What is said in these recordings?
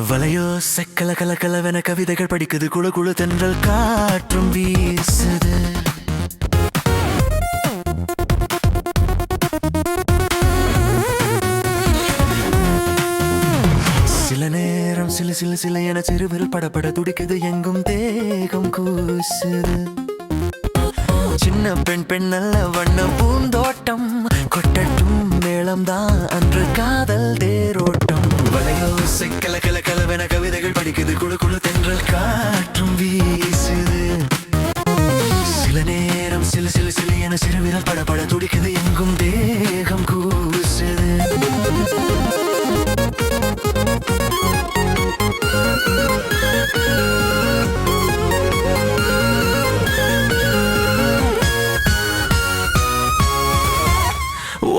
வலையோ செக்கல கல கலவென கவிதைகள் படிக்குது குழு குழு தென்றல் காற்றும் வீசுது. சில நேரம் சில சில சில என சிறுவில் படப்பட துடிக்குது எங்கும் தேகம் கூசுது. சின்ன பெண் பெண் நல்ல வண்ண பூந்தோட்டம் கொட்டட்டும் மேளம்தான் அன்று காதல் தேரோட்டம். வலையோ செக்கல கல கலவென கவிதைகள் படிக்குது குழு குழு தென்றல் காற்றும் வீசுது. சில நேரம் சில சில சில என சிறுவிரல் படப்பட துடிக்குது எங்கும் தேகம் கூசுது.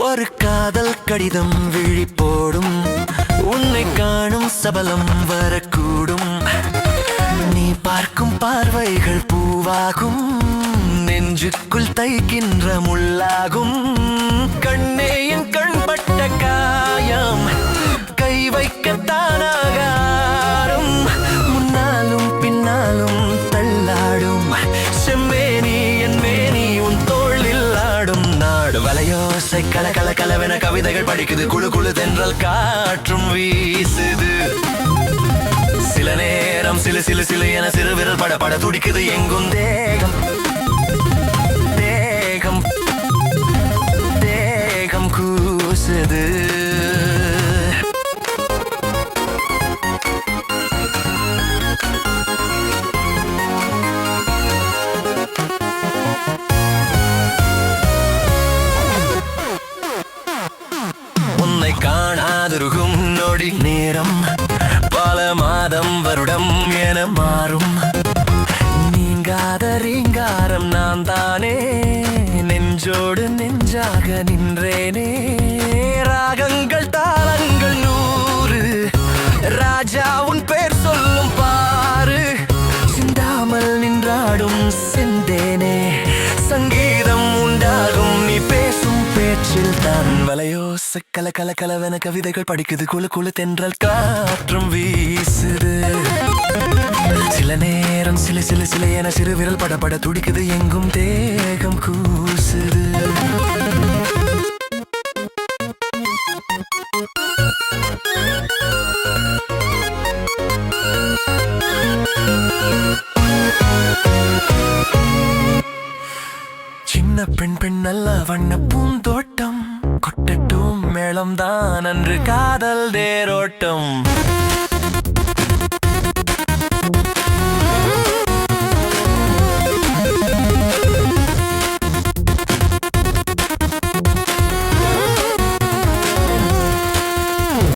ஒரு காதல் கடிதம் விழி போடும் உன்னை காணும் சபலம் வரக்கூடும். நீ பார்க்கும் பார்வைகள் பூவாகும் நெஞ்சுக்குள் தைக்கின்ற முள்ளாகும். கண்ணே என் கண்பட்ட காயம் கை வைக்கத்தானாக ஆடும். முன்னாலும் பின்னாலும் தள்ளாடும் செம்மேனி என் மேனி உன் தோளில் ஆடும் நாடு. வலையோசை கல கல கலவென கவிதைகள் படிக்குது குழு குழு தென்றல் காற்றும் வீசுது. சில நேரம் சில சில சில என சிறு விரல் பட பட துடிக்குது எங்கும் தேகம் தேகம் தேகம் கூசுது. உன்னை காணாதிருக்கும் நொடி நேரம் பல மாதம் வருடம் என மாறும். நீங்காத ரீங்காரம் நான் தானே நெஞ்சோடு நெஞ்சாக நின்றேனே. ராகங்கள் தாளங்கள் 100 ராஜா உன் பேர் சொல்லும் பாரு. சிந்தாமல் நின்றாடும் செந்தேனே சங்கீதம் உண்டாகும் நீ பேசும் பேச்சில் தான். வலையோ கல கல கலவென கவிதைகள் படிக்குது குழு குழு தென்றல் காற்றும் வீசுது. சில நேரம் சில சில சில என சிறு விரல் படப்பட துடிக்குது எங்கும் தேகம் கூசுது. சின்ன பெண் பெண் நல்ல வண்ண பூந்தோட்டம் கொட்டட்டும் மேளம்தான் அன்று காதல் தேரோட்டம்.